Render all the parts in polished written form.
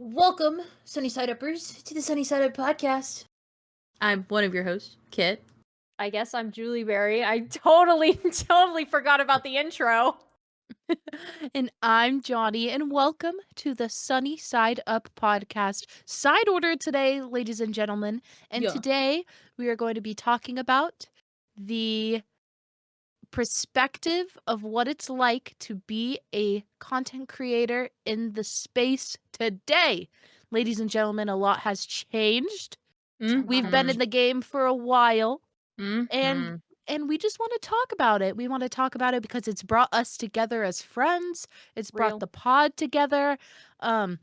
Welcome, Sunny Side Uppers, to the Sunny Side Up podcast. I'm one of your hosts, Kit. I guess I'm Juliberry. I totally forgot about the intro. And I'm Jonni, and welcome to the Sunny Side Up podcast. Side order today, ladies and gentlemen. And Yeah. today we are going to be talking about the perspective of what it's like to be a content creator in the space today. Ladies and gentlemen, a lot has changed. We've been in the game for a while, and we just want to talk about it. We want to talk about it because it's brought us together as friends. It's brought Real. the pod together. And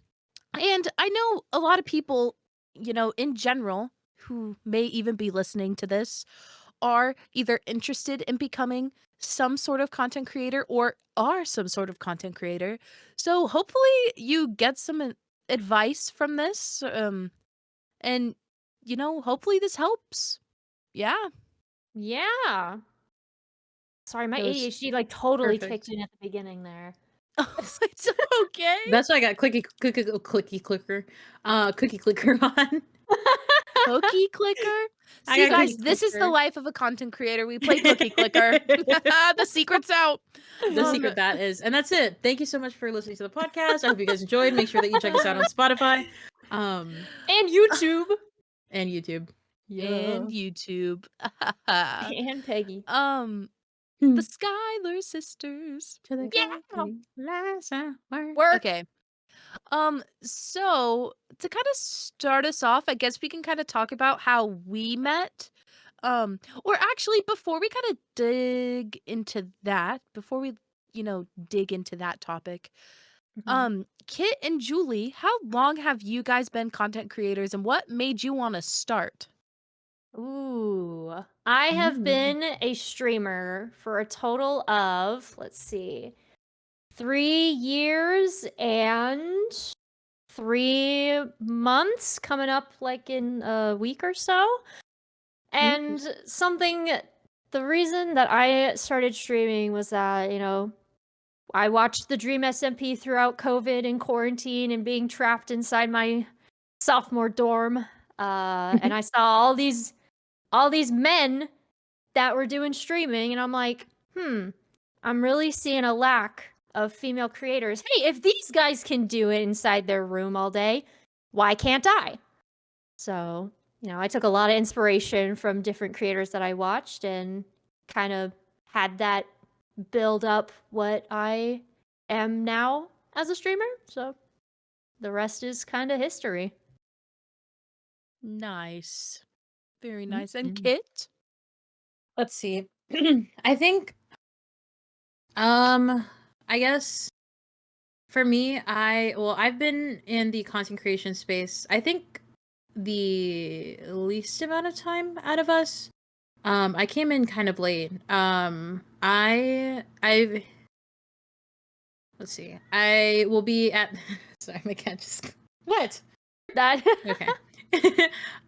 I know a lot of people, in general, who may even be listening to this, are either interested in becoming some sort of content creator or are some sort of content creator. So hopefully you get some advice from this. And, hopefully this helps. Yeah. Yeah. Sorry, my Those- ADHD totally Perfect. kicked in at the beginning there. It's okay. That's why I got cookie clicker on. Cookie clicker. I See, got guys, cookie this is the clicker. life of a content creator. We play cookie clicker. The secret's out. The secret that is, and that's it. Thank you so much for listening to the podcast. I hope you guys enjoyed. Make sure that you check us out on Spotify, And YouTube. and YouTube. And YouTube. And Peggy. The Skylar sisters. To the Yeah. last hour. Work. Okay. So to kind of start us off, I guess we can kind of talk about how we met. Or actually before we kind of dig into that, dig into that topic, Kit and Julie, how long have you guys been content creators and what made you want to start? Ooh. I have been a streamer for a total of, let's see, 3 years and 3 months, coming up in a week or so. And the reason that I started streaming was that, I watched the Dream SMP throughout COVID and quarantine and being trapped inside my sophomore dorm. And I saw all these men that were doing streaming, and I'm like, I'm really seeing a lack of female creators. Hey, if these guys can do it inside their room all day, why can't I? So, I took a lot of inspiration from different creators that I watched and kind of had that build up what I am now as a streamer. So, the rest is kind of history. Nice. Very nice. And Mhm. Kit? Let's see. I think I guess for me, I've been in the content creation space, I think the least amount of time out of us. I came in kind of late. I've let's see. I will be at sorry, I can't just what? That Okay.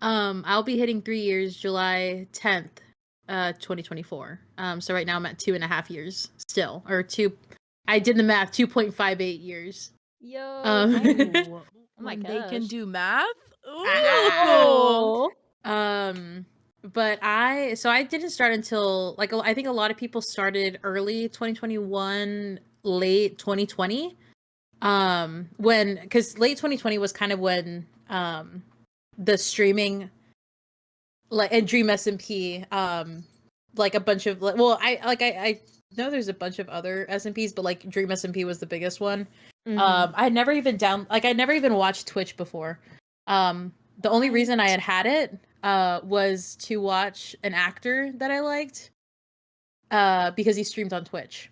I'll be hitting 3 years July 10th, 2024. So right now I'm at 2.5 years still, or I did the math, 2.58 years. Yo. Oh my they can gosh. do math? Oh. But I didn't start until I think a lot of people started early 2021, late 2020. Because late 2020 was kind of when the streaming and Dream SMP a bunch of I know there's a bunch of other SMPs, but Dream SMP was the biggest one. I never even watched Twitch before. The only reason I had it was to watch an actor that I liked because he streamed on Twitch.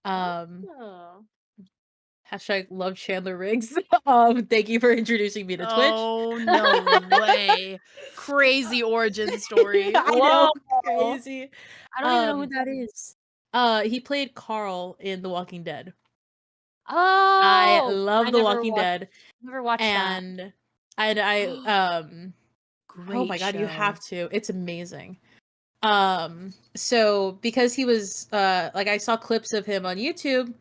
Oh. Hashtag love Chandler Riggs. Thank you for introducing me to Twitch. Oh, no way. Crazy origin story. I know, Whoa. crazy. I don't even know who that is. He played Carl in The Walking Dead. Oh, I love The Walking Dead. Never watched And I Great oh my god, you show. have to. It's amazing. So because he was I saw clips of him on YouTube,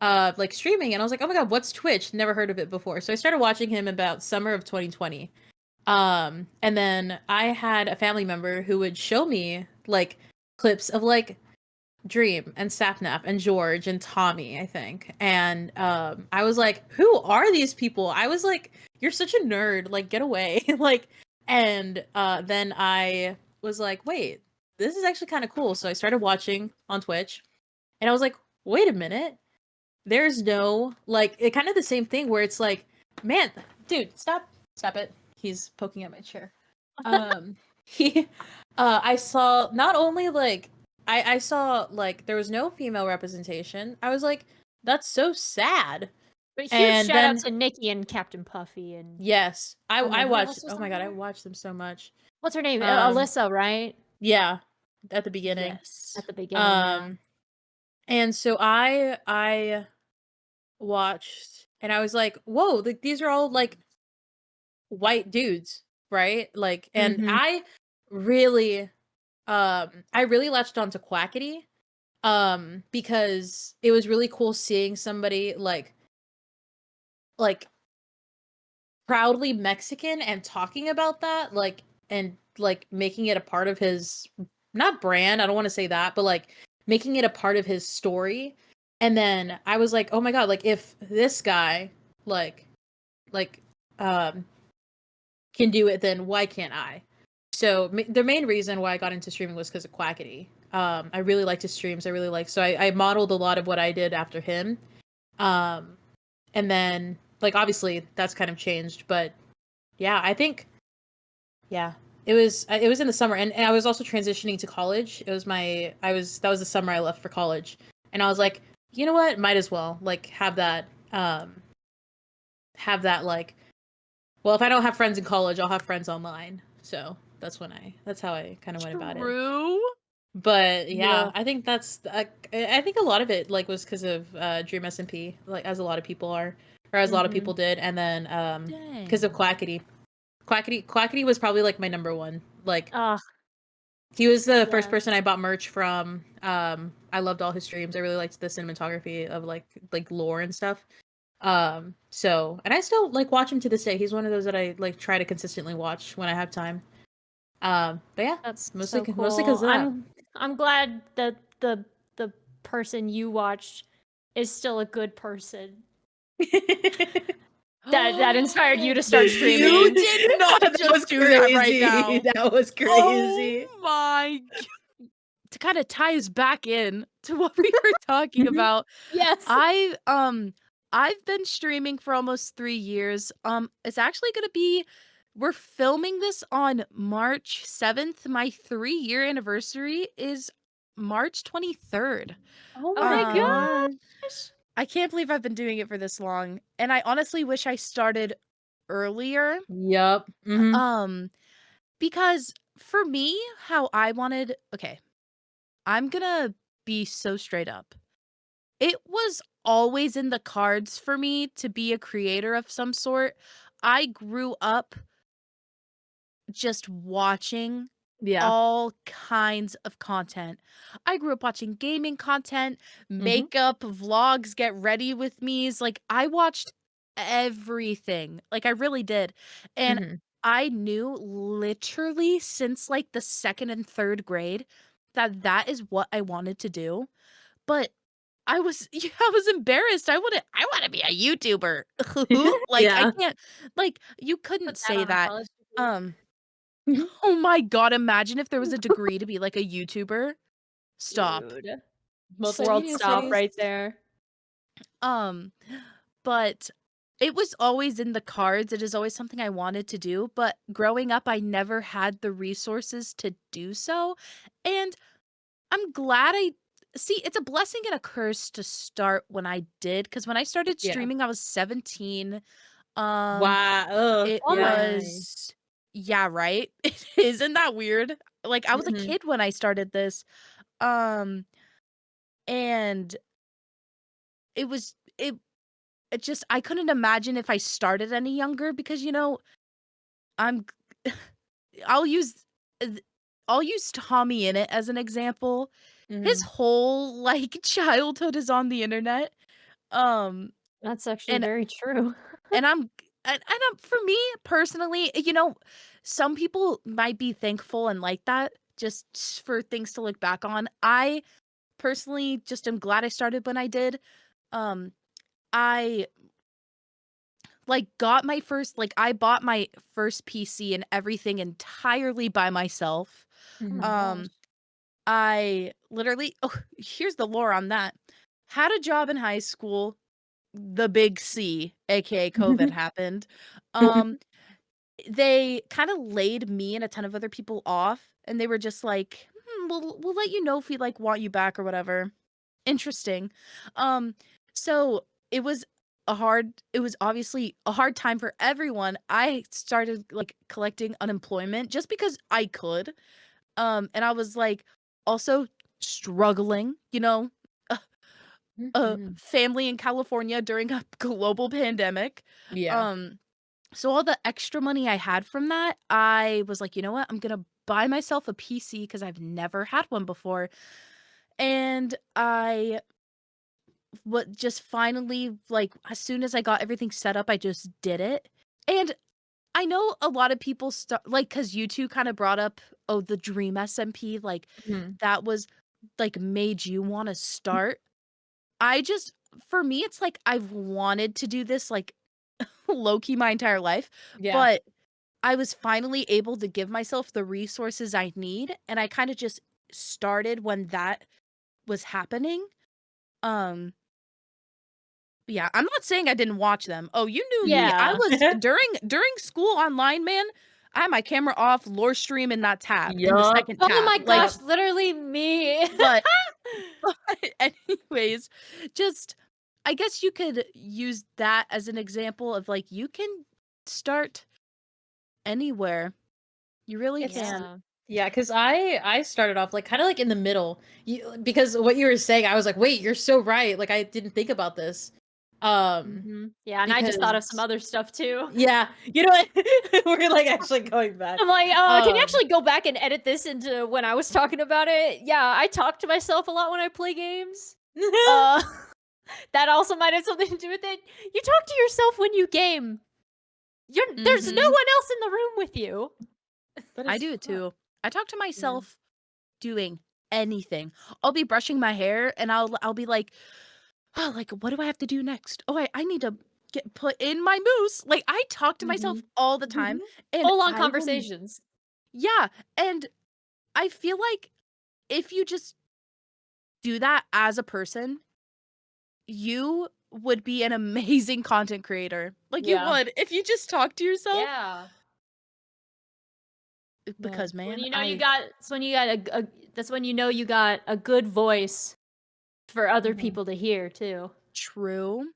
like streaming, and I was like, oh my god, what's Twitch? Never heard of it before. So I started watching him about summer of 2020. And then I had a family member who would show me like clips of like Dream and Sapnap and George and Tommy, I think. And I was like, who are these people? I was like, you're such a nerd, like get away. Like, and then I was like, wait, this is actually kind of cool. So I started watching on Twitch, and I was like, wait a minute. There's no like it kind of the same thing where it's like, man, dude, stop it. He's poking at my chair. He I saw not only like I saw like there was no female representation. I was like, that's so sad. But huge And shout out then- to Nikki and Captain Puffy and Yes. Oh, no, I who watched else was oh my on god, I there? watched them so much. what's her name? Um, Alyssa, right? Yeah. At the beginning. Yes. At the beginning. yeah. And so I watched and I was like, whoa, like these are all like white dudes, right? Like and Mhm. I really latched onto Quackity because it was really cool seeing somebody like proudly Mexican and talking about that like and like making it a part of his not brand, I don't want to say that, but like making it a part of his story. And then I was like, oh my god, like if this guy like um can do it, then why can't I? So the main reason why I got into streaming was because of Quackity. I really liked his streams. So I modeled a lot of what I did after him. And then like obviously that's kind of changed, but yeah, I think it was in the summer, and I was also transitioning to college. That was the summer I left for college, and I was like, you know what, might as well like have that like, well, if I don't have friends in college, I'll have friends online. So that's how I kind of went about it. True. But yeah, Yeah. I think that's I think a lot of it like was because of Dream SMP, like as a lot of people are, or as a lot of Mhm. people did, and then because of Dang. Quackity. Quackity was probably like my number one. Like Ah, he was the first Yes. person I bought merch from. I loved all his streams. I really liked the cinematography of like lore and stuff. So and I still like watch him to this day. He's one of those that I like try to consistently watch when I have time. But yeah, that's mostly so cool. mostly because of that. I'm glad that the person you watched is still a good person. That inspired you to start streaming. You did not just do that right now. That was crazy. Oh my! To kind of tie us back in to what we were talking about, Yes. I've been streaming for almost 3 years. It's actually gonna be. We're filming this on March 7th. My 3-year anniversary is March 23rd. Oh my Um, gosh. I can't believe I've been doing it for this long, and I honestly wish I started earlier. Yup. Mhm. Because for me, how I wanted, okay, I'm gonna be so straight up. It was always in the cards for me to be a creator of some sort. I grew up just watching Yeah. all kinds of content. I grew up watching gaming content, makeup, vlogs, get ready with me's. Like I watched everything. Like I really did. And Mhm. I knew literally since like the second and third grade that is what I wanted to do. But I was I was embarrassed. I want to be a YouTuber. Like I Yeah. can't like you couldn't Put that say on a that. college degree. Mhm. Oh my god, imagine if there was a degree to be like a YouTuber. Stop. Dude. Multimedia World stop studies. right there. Um, but it was always in the cards. It is always something I wanted to do, but growing up I never had the resources to do so. And I'm glad I see it's a blessing and a curse to start when I did cuz when I started Yeah. streaming I was 17. Um Wow. Ugh, it Oh my- yeah. was yeah, right? Isn't that weird? Like I was a Mhm. kid when I started this. Um and it was it just I couldn't imagine if I started any younger because I'm I'll use I'll use Tommy in it as an example. His Mhm. whole like childhood is on the internet. That's actually And very true. and I'm for me personally, some people might be thankful and like that just for things to look back on. I personally just am glad I started when I did. Um, I I bought my first PC and everything entirely by myself. Oh my Um, gosh. I literally here's the lore on that. Had a job in high school, the big C, aka COVID happened. Um, they kind of laid me and a ton of other people off, and they were just like, we'll let you know if we like want you back or whatever. Interesting. Um, so it was obviously a hard time for everyone. I started like collecting unemployment just because I could. And I was like also struggling, a Mhm. family in California during a global pandemic. Yeah. Um, so all the extra money I had from that, I was like, you know what? I'm gonna buy myself a PC because I've never had one before. And I what just finally like as soon as I got everything set up, I just did it. And I know a lot of people start like because you two kind of brought up, oh, the Dream SMP, like Mhm. that was like made you want to start. I just for me, it's like I've wanted to do this like low key my entire life, Yeah. but I was finally able to give myself the resources I need, and I kind of just started when that was happening. Um, yeah, I'm not saying I didn't watch them. Oh, you knew me. I Yeah. was during school online, man. I had my camera off, lore stream in that tab, in the Yup. second Oh tab. my Like, gosh, literally me. but anyways, just I guess you could use that as an example of like you can start anywhere. You really It's can. Yeah. Yeah, because I started off like kind of like in the middle. Because what you were saying, I was like, wait, you're so right. Like I didn't think about this. Um, Yeah, and I just thought of some because other stuff too. yeah, you know what? We're like actually going back. I'm like, can you Um, actually go back and edit this into when I was talking about it? Yeah, I talk to myself a lot when I play games. Uh, that also might have something to do with it. You talk to yourself when you game. There's no Mhm. one else in the room with you. But I it's do it fun. too. I talk to myself doing anything. I'll be brushing my hair and I'll be like, oh, like what do I have to do next? Oh, I need to get put in my moose. Like I talk to myself all the time and Full on I will conversations. yeah, and I feel like if you just do that as a person, you would be an amazing content creator. Like you Yeah. would if you just talk to yourself Yeah. Yeah. because When man, you know you got, it's when you got that's when you know you got a good voice for other Mhm. people to hear too. true.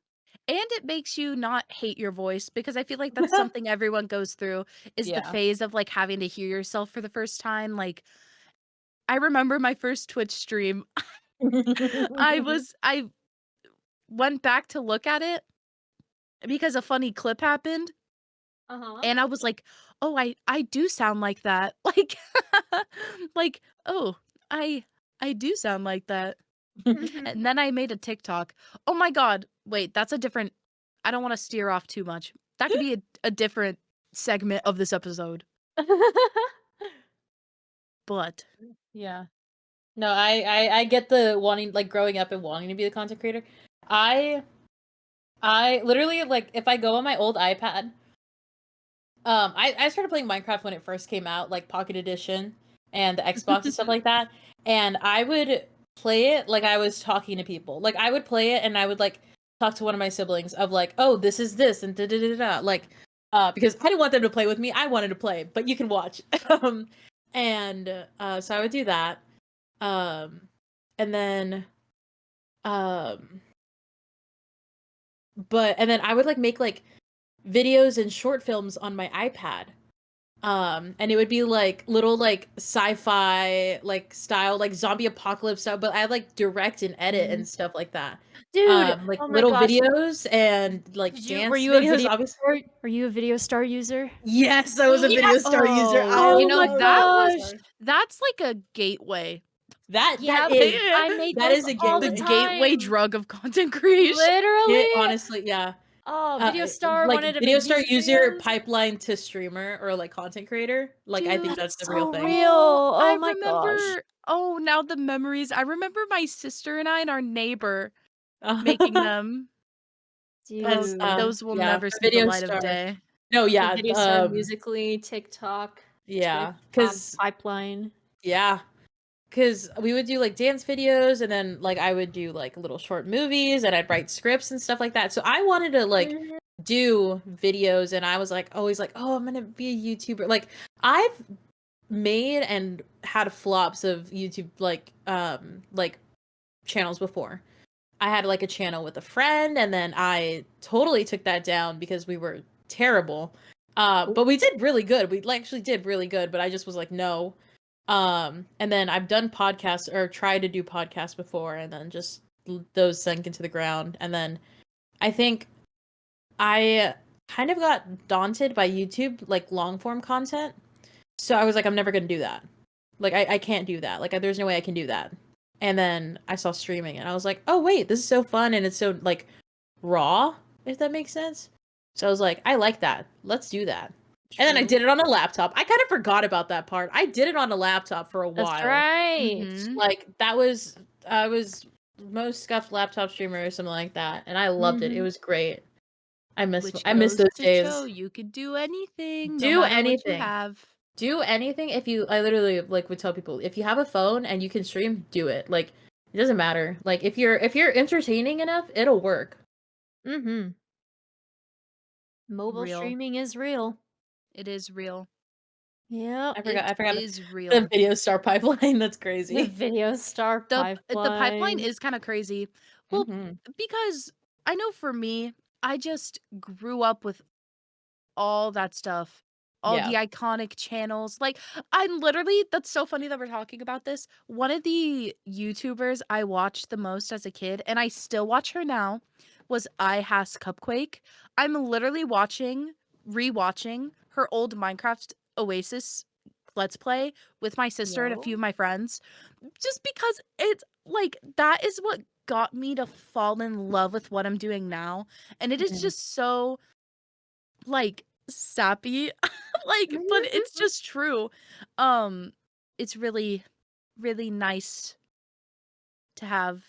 And it makes you not hate your voice because I feel like that's something everyone goes through is the Yeah. phase of like having to hear yourself for the first time. Like I remember my first Twitch stream. I went back to look at it because a funny clip happened Uh-huh. and I was like, "Oh, I do sound like that." Like like, "Oh, I do sound like that." And then I made a TikTok. Oh my god. Wait, that's a different I don't want to steer off too much. That could be a different segment of this episode. But Yeah. No, I get the wanting like growing up and wanting to be the content creator. I literally like if I go on my old iPad, I started playing Minecraft when it first came out, like Pocket Edition and the Xbox and stuff like that. And I would play it like I was talking to people. Like I would play it and I would like talk to one of my siblings of like, oh, this is this and da da da da. Like, because I didn't want them to play with me. I wanted to play, but you can watch. And so I would do that. Um, and then um, and then I would like make like videos and short films on my iPad. And it would be like little like sci-fi like style, like zombie apocalypse style, but I like direct and edit and stuff like that. Dude, Like oh my little gosh. videos and like Were dance you a videos, video obviously. star? Were you a video star user? Yes, I was a video Yes! star user. oh, I Oh you know my love that video gosh. was stars. that's like a gateway That Yep, is I made that those is a all the The gateway. gateway time. drug of content creation. Literally. Honestly, yeah. Oh, Video Star Like wanted to video make star music user videos. pipeline to streamer or like content creator. Like I think Dude, that's the That's real so thing. real. Oh I my gosh. remember. Oh, now the memories. I remember my sister and I and our neighbor making them. That's Dude. Those will yeah, never for see the Video light of Star. day. No, The yeah, Video Star Musically, TikTok, yeah, Twitch, because Pipeline. yeah, because we would do like dance videos, and then like I would do like little short movies, and I'd write scripts and stuff like that. So I wanted to like Mhm. do videos, and I was like always like, oh, I'm gonna be a YouTuber. Like I've made and had flops of YouTube like channels before. I had like a channel with a friend, and then I totally took that down because we were terrible. But we did really good. We actually did really good, but I just was like, no. And then I've done podcasts or tried to do podcasts before, and then just those sank into the ground. And then I think I kind of got daunted by YouTube, like long form content. So I was like, I'm never gonna do that. Like I can't do that. Like there's no way I can do that. And then I saw streaming, and I was like, oh wait, this is so fun, and it's so like raw, if that makes sense. So I was like, I like that. Let's do that. And then I did it on a laptop. I kind of forgot about that part. I did it on a laptop for a while. That's right. Mhm. Like that was I was most scuffed laptop streamer or something like that, and I loved it. It Mhm. was great. I miss Which those goes to days. show you could do anything, no Do matter what you anything. have. Do anything if you I literally like would tell people if you have a phone and you can stream, do it. Like it doesn't matter. Like if you're entertaining enough, it'll work. Mhm. Mobile Real. streaming is real. It is real. Yeah. I forgot It is the real. video star pipeline. That's The crazy. Video Star The pipeline Pipeline. is kind of crazy. Well, Mhm. because I know for me, I just grew up with all that stuff, all Yeah. the iconic channels. Like, I'm literally, that's so funny that we're talking about this. One of the YouTubers I watched the most as a kid, and I still watch her now, was I Has Cupquake. I'm literally rewatching her old Minecraft Oasis Let's Play with my sister and a Yo. few of my friends, just because it's like that is what got me to fall in love with what I'm doing now. And it is Mhm. just so like sappy but it's just true. It's really really nice to have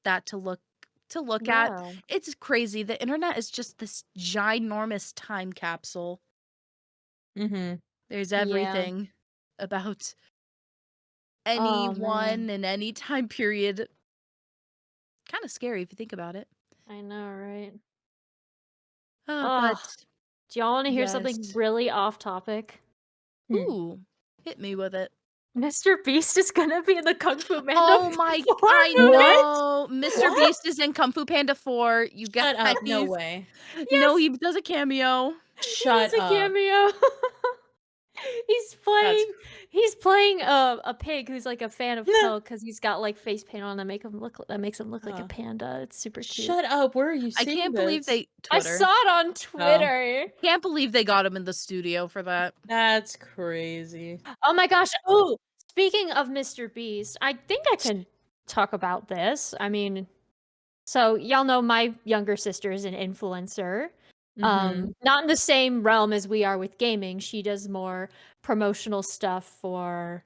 that to look at. Yeah. It's crazy, the internet is just this ginormous time capsule. Mhm. There's Yeah. everything about Oh man. anyone in any time period. Kind of scary if you think about it. I know, right? But Do y'all want to hear something yes. really off topic? Ooh, hit me with it. Mr. Beast is gonna be in the Kung Fu Panda Oh my, 4 I movie. know. Mr. What? Beast is in Kung Fu Panda 4. You Shut guys. up. No way. No, Yes, he does a cameo. he Shut does a up. cameo. He's That's playing a pig who's like a fan of milk because he's got like face paint on that makes him look like a panda. It's super cute. Shut up. Where are you I seeing can't believe this? I Twitter. saw it on Twitter. Can't believe they got him in the studio for that. That's crazy. Oh my gosh. Oh, speaking of Mr. Beast, I think I can talk about this. I mean, so y'all know my younger sister is an influencer. Mhm. Not in the same realm as we are with gaming. She does more promotional stuff for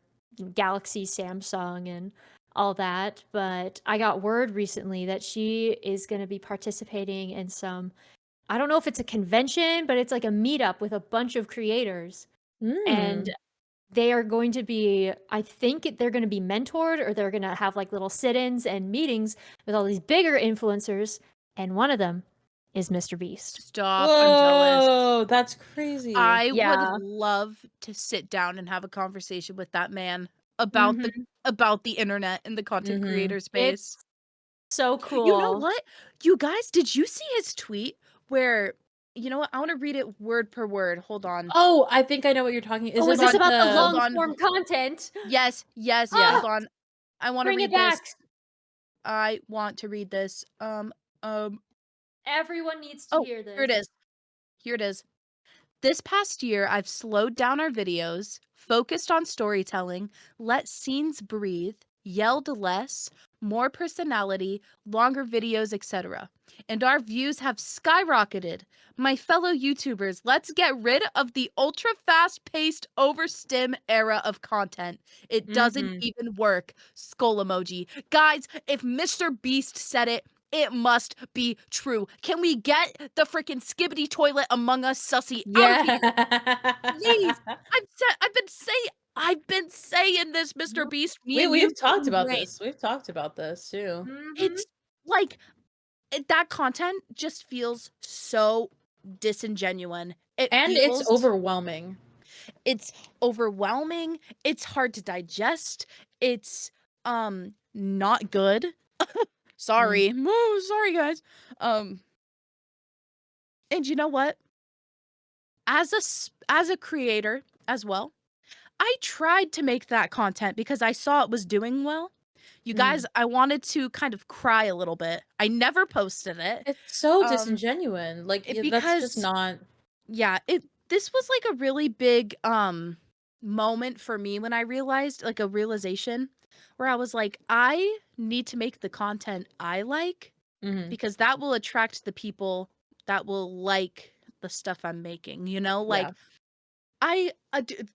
Galaxy, Samsung, and all that. But I got word recently that she is going to be participating in some, I don't know if it's a convention, but it's like a meetup with a bunch of creators. And Mm. they are going to be, I think they're going to be mentored, or they're going to have like little sit-ins and meetings with all these bigger influencers. And one of them is Mr. Beast. Stop. I'm jealous. Whoa, that's crazy. I Yeah. would love to sit down and have a conversation with that man about the internet and the content Mhm. creator space. So cool. You know what? You guys, did you see his tweet where, you know what? I want to read it word per word. Hold on. Oh, I think I know what you're talking. Oh, is this this about the hold long on. form content? Yes, Yeah. hold on. I want to Bring read it back. this. I want to read this. Everyone needs to hear this. Here it is. Here it is. This past year, I've slowed down our videos, focused on storytelling, let scenes breathe, yelled less, more personality, longer videos, etc. And our views have skyrocketed. My fellow YouTubers, let's get rid of the ultra fast-paced overstim era of content. It doesn't Mhm. even work. Skull emoji. Guys, if Mr. Beast said it, it must be true. Can we get the freaking skibbity toilet Among Us sussy out of here? Please. Yeah. I've been saying this, Mr. Beast. Me and you We've talked in about brain. this. We've talked about this too. It's like that content just feels so disingenuine. It And it's feels overwhelming. it's overwhelming. It's hard to digest. It's not good. Sorry. Oh, sorry guys. And you know what? As a creator as well, I tried to make that content because I saw it was doing well. You guys, I wanted to kind of cry a little bit. I never posted it. It's so Um, disingenuine. Like that's just because not. yeah, this was like a really big moment for me when I realized, like, a realization where I was like, I need to make the content I like Mhm. because that will attract the people that will like the stuff I'm making, you know? Like Yeah.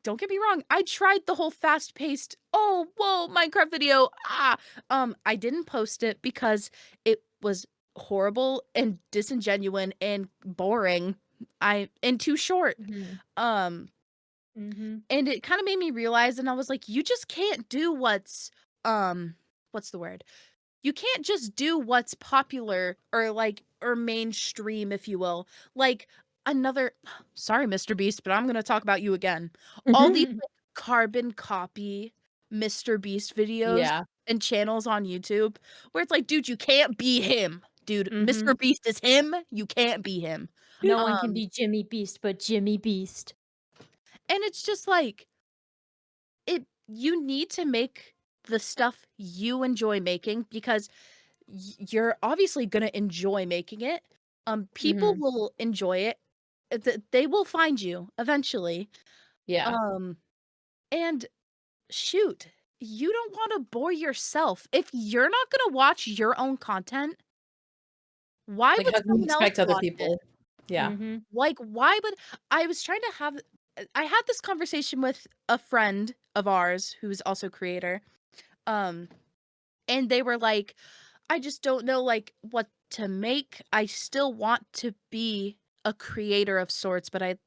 don't get me wrong, I tried the whole fast-paced, "Oh, whoa, Minecraft video, ah!" I didn't post it because it was horrible and disingenuine and boring, and too short. Mhm. Um, and it kinda made me realize, and I was like, "You just can't do what's the word? You can't just do what's popular or, like, or mainstream, if you will." Like, another sorry, Mr. Beast, but I'm gonna talk about you again. All these, like, carbon copy Mr. Beast videos Yeah. and channels on YouTube where it's like, "Dude, you can't be him. Dude, Mr. Beast is him, you can't be him." No one can Um, be Jimmy Beast but Jimmy Beast. and it's just like, you need to make the stuff you enjoy making because you're obviously going to enjoy making it. People Mhm. will enjoy it. They will find you eventually. Yeah. Um, and shoot, you don't want to bore yourself. If you're not going to watch your own content, why Like would how can you someone else expect other watch it? people? Yeah. Like, why would I was trying to have I had this conversation with a friend of ours who's also a creator. Um, and they were like, I just don't know, like, what to make. I still want to be a creator of sorts, but I'm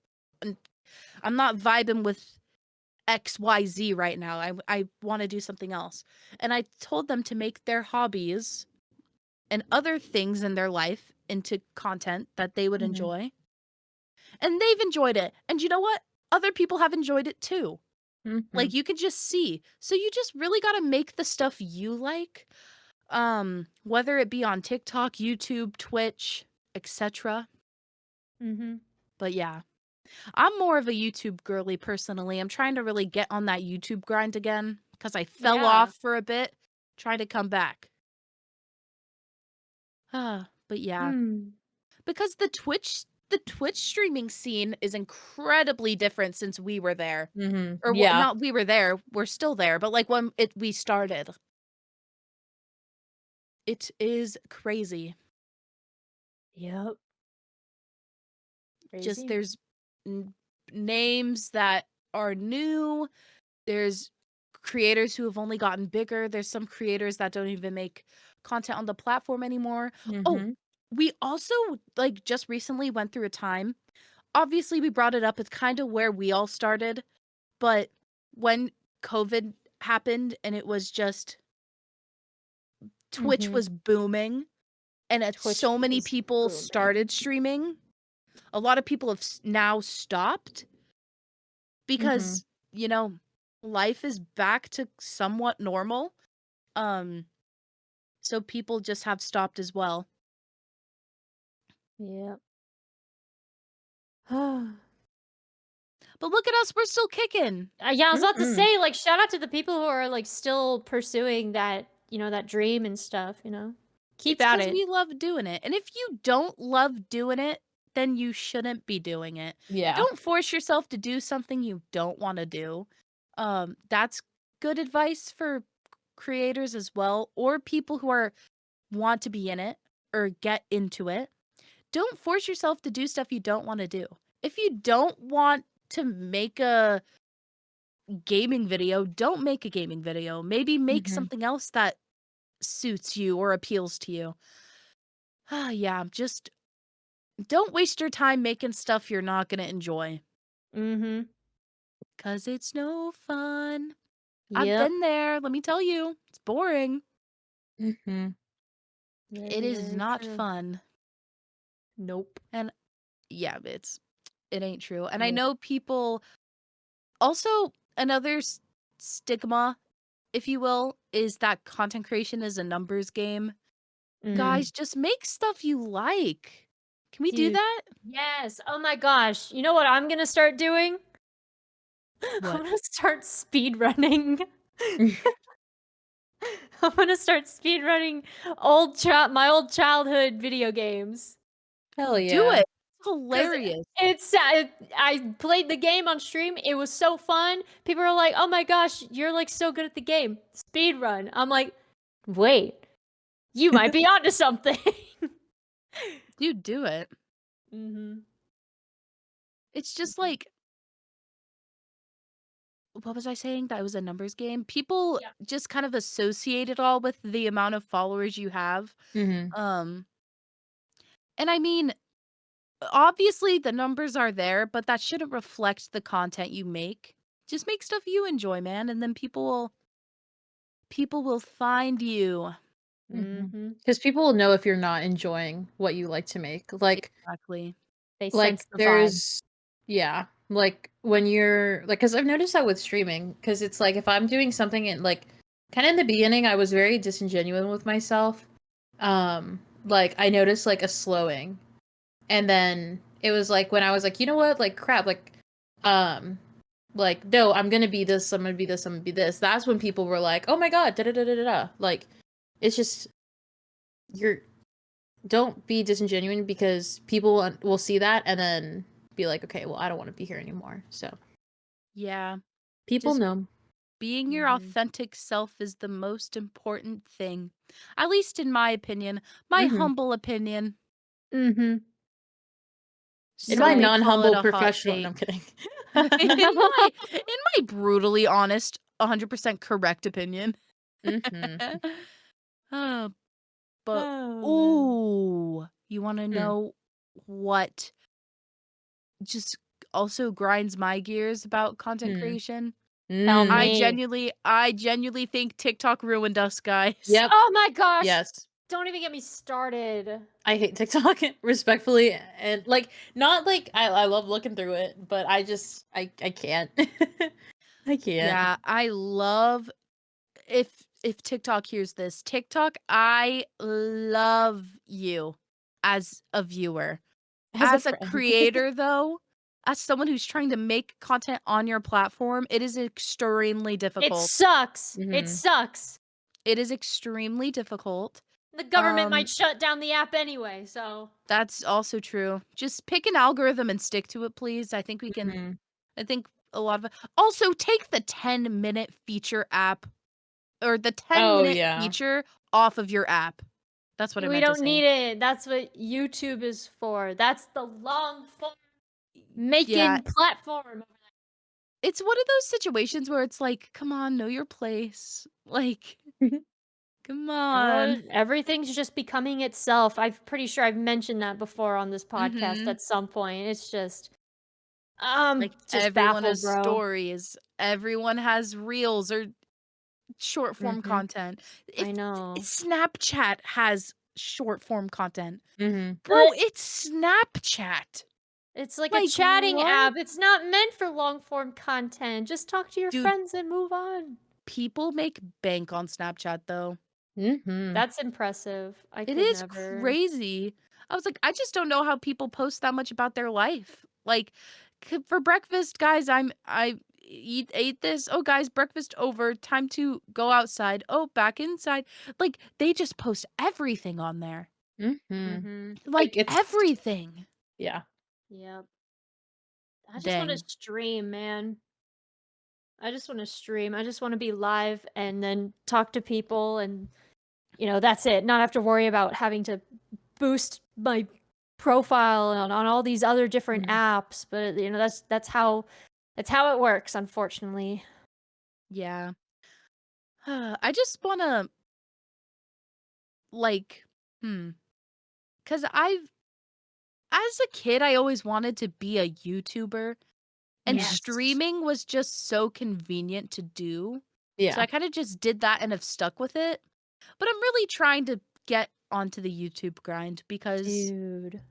I'm not vibing with XYZ right now. I want to do something else. And I told them to make their hobbies and other things in their life into content that they would Mhm. enjoy. And they've enjoyed it. And you know what? Other people have enjoyed it too. Like, Mhm. you could just see. So you just really got to make the stuff you like. Whether it be on TikTok, YouTube, Twitch, etc. But yeah, I'm more of a YouTube girly personally. I'm trying to really get on that YouTube grind again because I fell Yeah. off for a bit, try to come back. But yeah, because the Twitch streaming scene is incredibly different since we were there. Mhm. Or Yeah. not we were there, we're still there, but like when we started. It is crazy. Yep. Just Crazy. there's names that are new. There's creators who have only gotten bigger. There's some creators that don't even make content on the platform anymore. Oh, Mhm. we also like just recently went through a time. Obviously, we brought it up. It's kind of where we all started, but when COVID happened and it was just Twitch Mhm. was booming and Twitch so many was people booming. started streaming. A lot of people have now stopped Mhm. because, you know, life is back to somewhat normal. Um, so people just have stopped as well. Yep. But look at us, we're still kicking. Yeah, I was about to Mhm. say, like, shout out to the people who are like still pursuing that, that dream and stuff, Keep It's at because it. we love doing it. And if you don't love doing it, then you shouldn't be doing it. Yeah. Don't force yourself to do something you don't want to do. That's good advice for creators as well, or people who want to be in it or get into it, don't force yourself to do stuff you don't want to do. If you don't want to make a gaming video, don't make a gaming video. Maybe make something else that suits you or appeals to you. Yeah, just don't waste your time making stuff you're not going to enjoy. Mm-hmm. Because it's no fun. I've Yep. been there. Let me tell you. It's boring. Mm-hmm. It is not fun. Nope. And yeah, it ain't true. And I Nope. know people also another stigma, if you will, is that content creation is a numbers game. Guys, just make stuff you like. Can we do Dude. that? Yes. Oh my gosh. You know what I'm gonna start doing? What? I'm gonna start speed running. I'm gonna start speed running my old childhood video games. Hell yeah. Do it. It's hilarious. I played the game on stream. It was so fun. People are like, "Oh my gosh, you're like so good at the game." Speed run. I'm like, "Wait, you might be onto something." Dude, do it. Mm-hmm. It's just like, what was I saying? That it was a numbers game. People Yeah. just kind of associate it all with the amount of followers you have. And I mean, obviously the numbers are there, but that shouldn't reflect the content you make. Just make stuff you enjoy, man, and then people will find you. Mm-hmm. Because people will know if you're not enjoying what you like to make. Like, Exactly. They like sense the vibe. there's, yeah, like when you're like, because I've noticed that with streaming, because it's like if I'm doing something in like, kind of in the beginning, I was very disingenuous with myself. Like I noticed like a slowing, and then it was like when I was like, you know what, like crap, like no, I'm gonna be this, I'm gonna be this, I'm gonna be this. That's when people were like, oh my god, da da da da da da. Like, it's just don't be disingenuous, because people will see that and then be like, okay, well, I don't want to be here anymore. So Yeah. people Just know. being your authentic self is the most important thing. At least in my opinion. My humble opinion. Mm-hmm. In Some my may call it non-humble a hot professional, no, take. I'm kidding. in my brutally honest, 100% correct opinion. Oh, but ooh, you want to know what just also grinds my gears about content creation? Tell I me. genuinely think TikTok ruined us, guys. Yep. Oh my gosh. Yes. Don't even get me started. I hate TikTok, respectfully, and like not like I love looking through it, but I just I can't. I can't. Yeah, I love if TikTok hears this. TikTok, I love you as a viewer. As a friend. creator though, as someone who's trying to make content on your platform, it is extremely It difficult. sucks. It sucks. It is extremely difficult. The government might shut down the app anyway, so. That's also true. Just pick an algorithm and stick to it, please. I think we can. I think a lot of also take the 10-minute feature app or the 10-minute feature off of your app. That's what I We meant to don't say. need it. That's what YouTube is for. That's the long form making platform. It's one of those situations where it's like, come on, know your place. Like, come on. Everything's just becoming itself. I'm pretty sure I've mentioned that before on this podcast at some point. It's just Like just everyone baffled, has bro. stories. Everyone has reels or short form content. I know. Snapchat has short form content. Bro, But it's Snapchat. it's like a chatting what? app. It's not meant for long form content. Just talk to your Dude, friends and move on. people make bank on Snapchat though. That's impressive. I could It is never. crazy. I was like, I just don't know how people post that much about their life. Like, for breakfast, guys, I ate this. Oh, guys, breakfast over. Time to go outside. Oh, back inside. Like, they just post everything on there. Like everything. Yeah. Yep. I just want to Dang. stream, man. I just want to stream. I just want to be live and then talk to people, and that's it. Not have to worry about having to boost my profile on all these other different apps. But that's how it works, unfortunately. Yeah. I just wanna like, because as a kid, I always wanted to be a YouTuber, and Yes. streaming was just so convenient to do. So Yeah. I kind of just did that and have stuck with it. But I'm really trying to get onto the YouTube grind because Dude,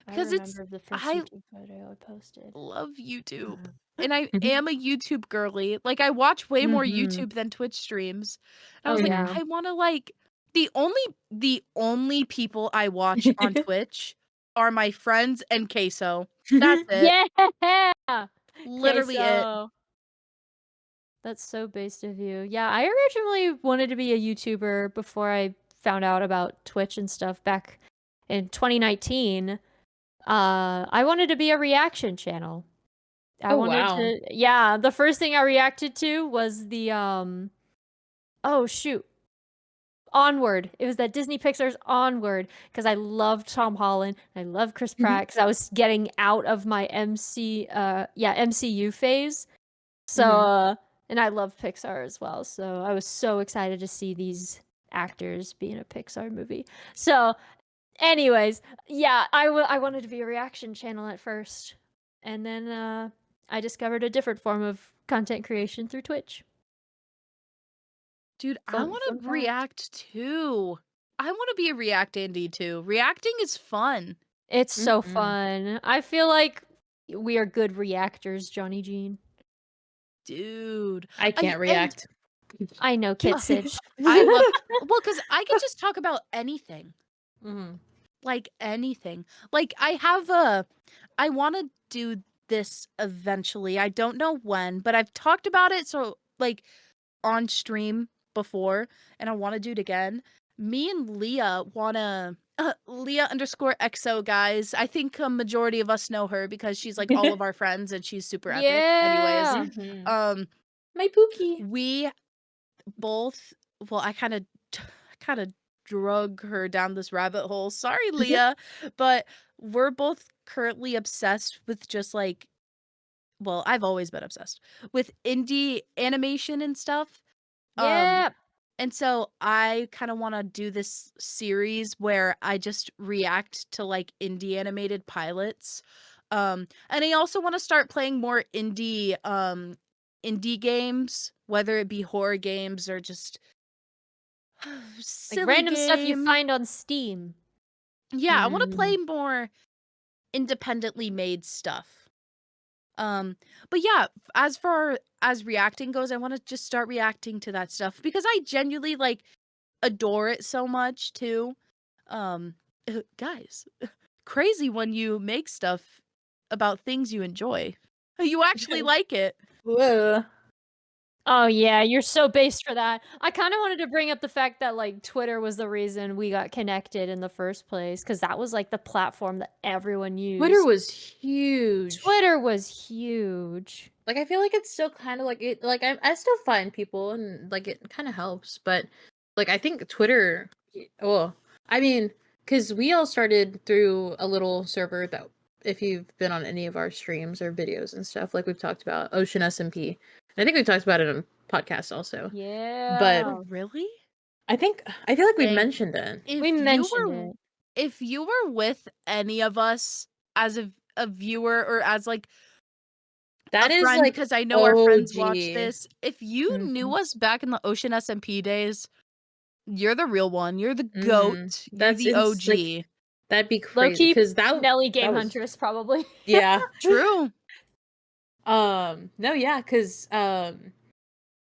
I it's remember the first I YouTube photo I posted. love YouTube. And I am a YouTube girly. Like, I watch way more YouTube than Twitch streams. And I was like, yeah. I want to the only people I watch on Twitch are my friends and Queso. That's it. Yeah. Literally it. Queso. That's so based of you. Yeah, I originally wanted to be a YouTuber before I found out about Twitch and stuff back in 2019. I wanted to be a reaction channel. I wanted to, yeah, the first thing I reacted to was the oh shoot, Onward. It was that Disney Pixar's Onward, because I loved Tom Holland. I love Chris Pratt, because I was getting out of my MCU phase. So and I love Pixar as well. So I was so excited to see these actors be in a Pixar movie. So anyways, yeah, I wanted to be a reaction channel at first. And then I discovered a different form of content creation through Twitch. Dude, I Fun want fact. to react too. I want to be a React indie too. Reacting is fun. It's so fun. I feel like we are good reactors, Jonni Jean. Dude. I can't react. I know, Kitsage. I love because I can just talk about anything. Like anything. Like I want to do this eventually. I don't know when, but I've talked about it so like on stream before, and I want to do it again. Me and Leah want to Leah_XO, guys. I think a majority of us know her because she's like all of our friends and she's super epic. Yeah. Anyways, My Pookie. we both, well, I kind of drug her down this rabbit hole. Sorry, Leah, but we're both currently obsessed with just like, well, I've always been obsessed with indie animation and stuff. Yeah. And so I kind of want to do this series where I just react to like indie animated pilots. And I also want to start playing more indie games, whether it be horror games or just silly Like random stuff you game. find on Steam. Yeah, I want to play more independently made stuff. But yeah, as far as reacting goes, I want to just start reacting to that stuff because I genuinely like adore it so much too. Guys, crazy when you make stuff about things you enjoy. You actually like it. Whoa. Oh yeah, you're so based for that. I kind of wanted to bring up the fact that like Twitter was the reason we got connected in the first place, because that was like the platform that everyone used. Twitter was huge. Twitter was huge. Like I feel like it's still kind of like it. Like I still find people and like it kind of helps, but like I think Twitter. Well, I mean, because we all started through a little server that, if you've been on any of our streams or videos and stuff, like we've talked about Ocean SMP. And I think we've talked about it on podcast also. Yeah. But Oh, really? I feel like we Dang. mentioned it. We mentioned it. If you were with any of us as a viewer or as like That a is friend, like because I know our friends watch OG. this. If you knew us back in the Ocean SMP days, you're the real one. You're the goat. You're the OG. Like, that'd be Low crazy key, because that Neli that was- Gamehuntress probably. Yeah. True. No, yeah, because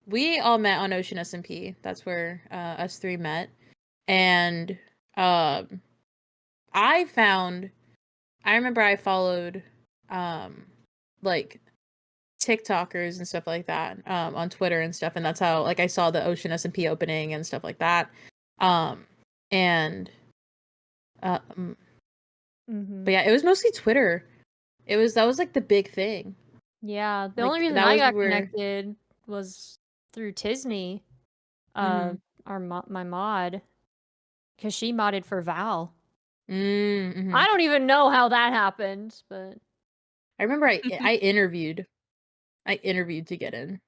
we all met on Ocean SMP. That's where us three met. And I remember I followed like TikTokers and stuff like that on Twitter and stuff, and that's how like I saw the Ocean SMP opening and stuff like that. But yeah, it was mostly Twitter. That was like the big thing. Yeah, the Like, only reason that I was got where- connected was through Tisney, Mhm. my mod, because she modded for Val. Mhm. I don't even know how that happened, but I remember I interviewed. I interviewed to get in.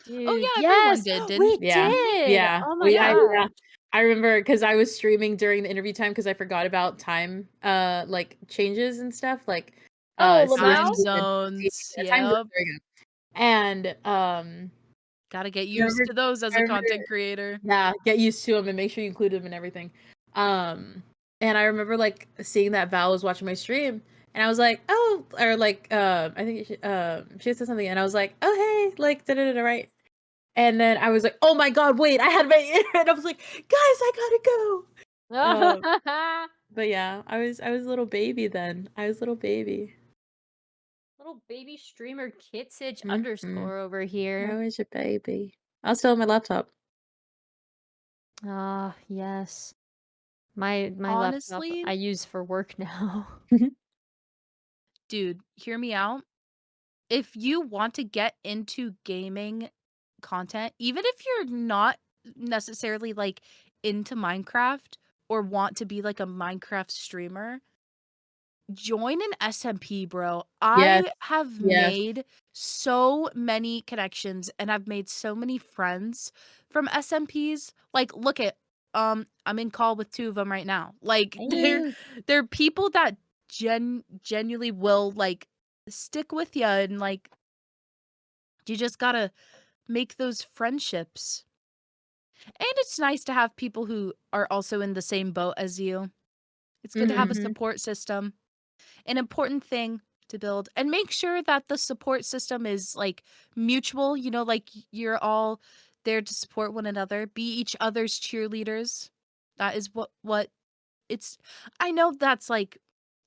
dude, yeah, everyone yes, did, we didn't Yeah. did. Yeah. Oh my Yeah. god. I remember because I was streaming during the interview time because I forgot about time like changes and stuff like Oh, Time Lamau? zones. time zones, Yep. there you go. And Gotta get I used remember to those as I a remember content creator. yeah, get used to them and make sure you include them and everything. And I remember like seeing that Val was watching my stream, and I was like, oh, or like, I think she had said something, and I was like, oh hey, like da da da, right? And then I was like, oh my god, wait, I had my internet. I was like, guys, I gotta go. But yeah, I was a little baby then. I was a little baby. Little baby streamer Kitsage Mhm. underscore over I here. was a baby. I was still on my laptop. Ah, yes. My laptop Honestly, I use for work now. dude, hear me out. If you want to get into gaming content, even if you're not necessarily like into Minecraft or want to be like a Minecraft streamer, join an SMP, bro. Yes, I have yes. made so many connections and I've made so many friends from SMPs. Like, look at I'm in call with 2 of them right now. Like, Hey. they're people that genuinely will like stick with you, and like you just gotta make those friendships. And it's nice to have people who are also in the same boat as you. It's good to have a Mhm. support system. An important thing to build, and make sure that the support system is like mutual, like you're all there to support one another, be each other's cheerleaders. That is what it's I know that's like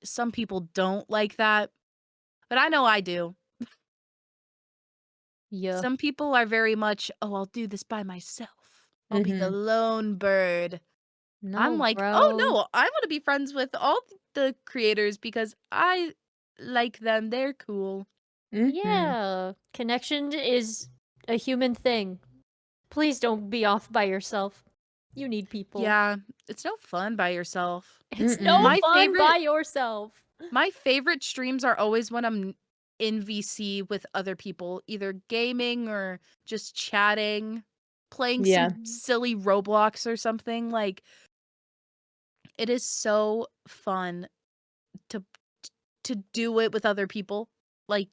some people don't like that, but I know I do. Yeah. Some people are very much, "Oh, I'll do this by myself. I'll be the Mhm. lone bird." I'm No, like, "Oh, bro. no, I wanna be friends with all the creators because I like them, they're cool." Mhm. Yeah. Connection is a human thing. Please don't be off by yourself. You need people. Yeah, it's no fun by yourself. It's no Mm-mm. My fun favorite by yourself. my favorite streams are always when I'm in VC with other people, either gaming or just chatting, playing Yeah. some silly Roblox or something. Like, it is so fun to to do it with other people. Like,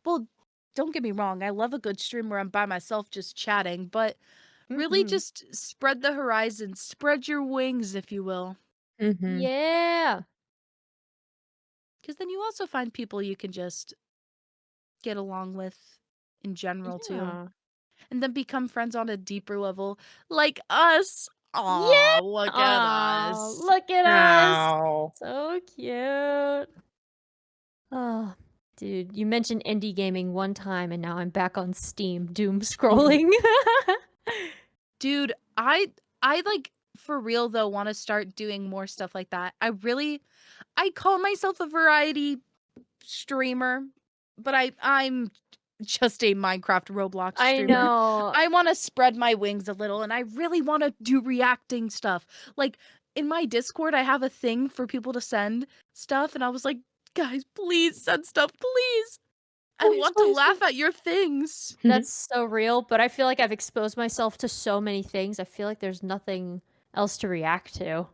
well, don't get me wrong, I love a good stream where I'm by myself just chatting, but really Mhm. just spread the horizon, spread your wings, if you will. Mhm. Yeah. Because then you also find people you can just get along with in general too. Yeah. And then become friends on a deeper level, like us. Yeah. Aw, look at Aw, us. look at us. Ow. So cute. Oh, dude, you mentioned indie gaming one time and now I'm back on Steam doom scrolling. Dude, I like for real though want to start doing more stuff like that. I call myself a variety streamer, but I'm just a Minecraft Roblox I streamer. know. I want to spread my wings a little, and I really want to do reacting stuff. Like in my Discord, I have a thing for people to send stuff, and I was like, guys, please send stuff, please. I Please, want to please, laugh please. at your things. That's so real, but I feel like I've exposed myself to so many things. I feel like there's nothing else to react to.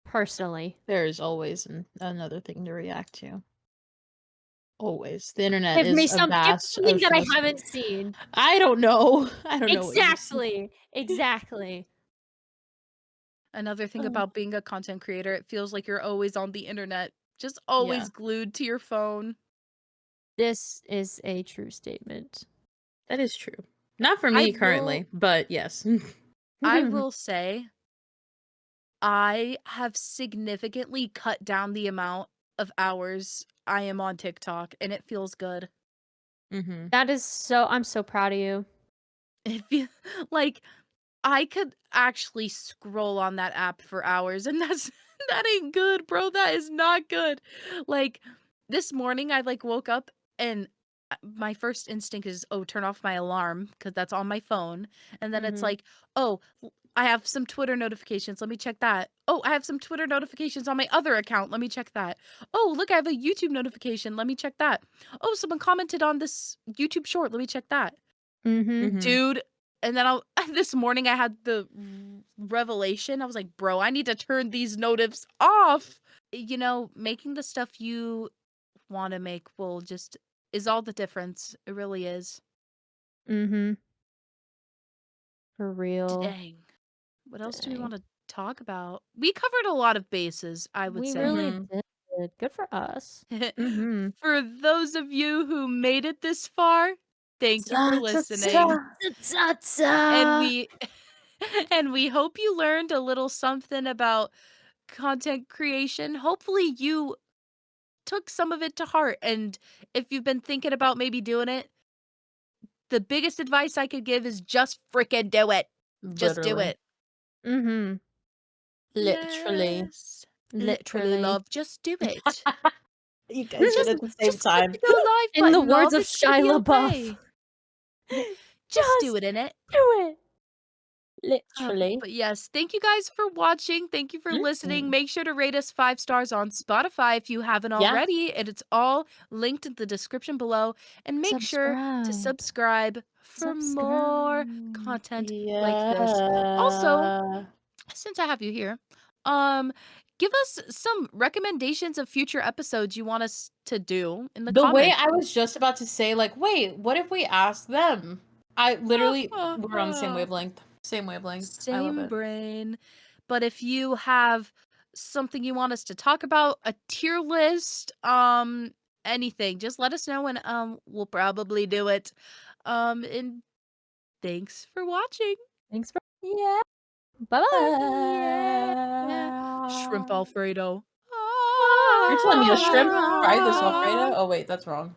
Personally. There's always another thing to react to. Always. The internet Give me is a some give me vast something that ocean I of haven't seen. I don't know. I don't know what you've seen. Exactly. Exactly. Another thing Oh, about being a content creator, it feels like you're always on the internet, just Yeah. always glued to your phone. this is a true statement. That is true. Not for I me will currently, but yes. I will say I have significantly cut down the amount of hours I am on TikTok, and it feels good. Mhm. That is so I'm so proud of you. It feel like I could actually scroll on that app for hours, and that ain't good, bro. That is not good. Like this morning, I like woke up and my first instinct is, oh, turn off my alarm because that's on my phone. And then it's Mhm. like, oh, I have some Twitter notifications. Let me check that. Oh, I have some Twitter notifications on my other account. Let me check that. Oh, look, I have a YouTube notification. Let me check that. Oh, someone commented on this YouTube short. Let me check that. Mhm. Dude. And then this morning I had the revelation. I was like, bro, I need to turn these notifs off. Making the stuff you want to make is all the difference. It really is. Mhm. For real. Dang. What else do we Dang. want to talk about? We covered a lot of bases, I would We say. really did. Good for us. Mhm. For those of you who made it this far, thank you for listening. And we and we hope you learned a little something about content creation. Hopefully you took some of it to heart, and if you've been thinking about maybe doing it, the biggest advice I could give is just freaking do it. Just do Literally. it. Mhm. Literally. Yes. Literally. Love, just do it. You guys did it at the same Just click time. the go live In the button, words love. of It's gonna Shia be LaBeouf. okay. Just do it, innit? Do it. Literally. But yes, thank you guys for watching. Thank you for listening. Make sure to rate us 5 stars on Spotify if you haven't Yeah. already. And it's all linked in the description below. And make sure to subscribe for more content like this. Also, since I have you here, give us some recommendations of future episodes you want us to do in the The way comments. I was just about to say, like, wait, what if we ask them? I literally, we're on the same wavelength. Same wavelength. I love Same it. brain. But if you have something you want us to talk about, a tier list, anything, just let us know and we'll probably do it. And thanks for watching. Thanks for Bye-bye. Yeah. Shrimp Alfredo. You're telling me a shrimp fried this Ah. Alfredo? Oh wait, that's wrong.